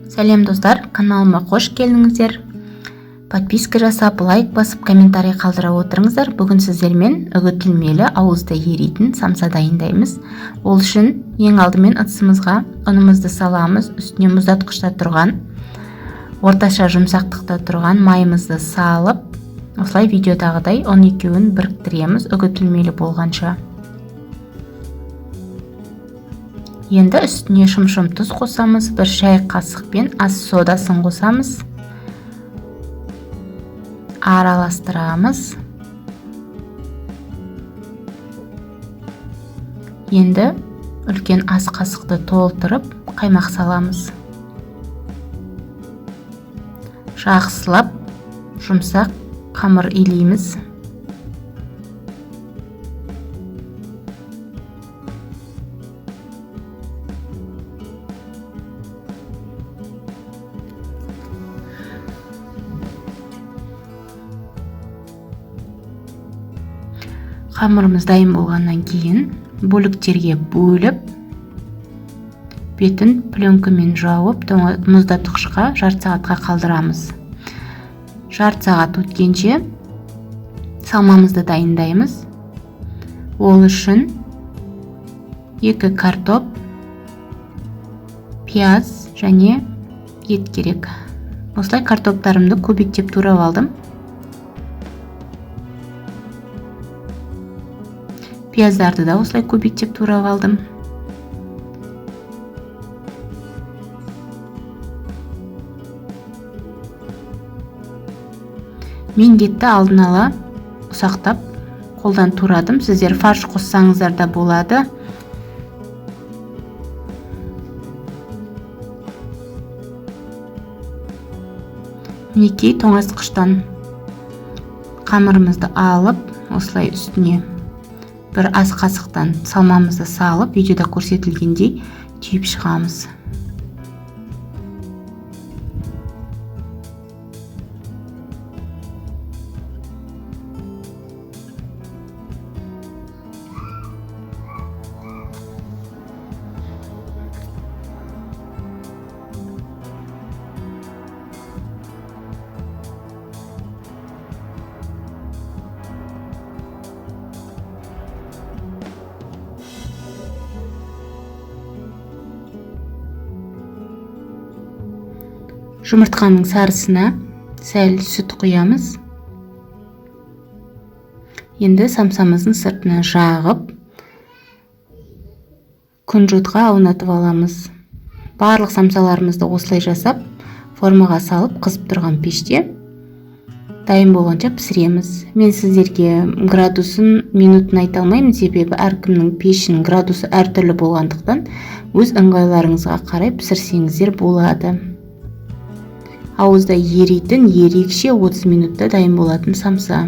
Сәлем достар, каналыма қош келдіңіздер. Подписка жасап, лайк басып, комментарий қалдыра отырыңыздар. Бүгін сіздермен үгітілмелі ауызда еритін самса дайындаймыз. Ол үшін ең алдымен ыдысымызға ұнымызды саламыз. Үстіне мұздатқышта тұрған, орташа жұмсақтықта тұрған майымызды салып, осылай видеодағыдай 12-ін біріктіреміз үгітілмелі болғанша. Енді үстіне шым-шым тұз қосамыз, бір шай қасықпен ас содасын қосамыз. Араластырамыз. Енді үлкен ас қасықты толтырып, қаймақ саламыз. Жақсылап, жұмсақ қамыр илейміз. Қамырымыз дайын болғаннан кейін бөліктерге бөліп, бетін пленкамен жауып, мұздатқышқа жарты сағатқа қалдырамыз. Жарты сағат өткенше салмамызды дайындаймыз. Ол үшін 2 картоп, пияз және ет керек. Осылай картоптарымды көбіктеп турап алдым. Пияздарды да осылай көбіктеп турап алдым. Мен етті алдын ала ұсақтап қолдан турадым. Сіздер фарш қоссаңыздар да болады. Мінекей тоңазытқыштан қамырымызды алып, осылай үстіне бір ас қасықтан салмамызды салып, видеода көрсетілгендей түйіп шығамыз. Жұмыртқаның сарысына сәл сүт құямыз. Енді самсамыздың сыртына жағып, күнжутқа аунатып аламыз. Барлық самсаларымызды осылай жасап, формаға салып, қызып тұрған пеште дайын болғанша пісіреміз. Мен сіздерге градусын, минутын айта алмаймын, себебі әркімнің пешінің градусы әртүрлі болғандықтан, өз ыңғайларыңызға қарай пісірсеңіздер болады. Ауызда еритін ерекше 30 минутта дайын болатын самса.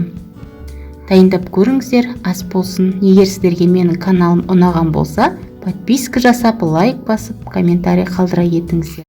Дайындап көріңіздер, ас болсын. Егер сіздерге менің каналым ұнаған болса, подписка жасап, лайк басып, комментарий қалдыра кетіңіздер.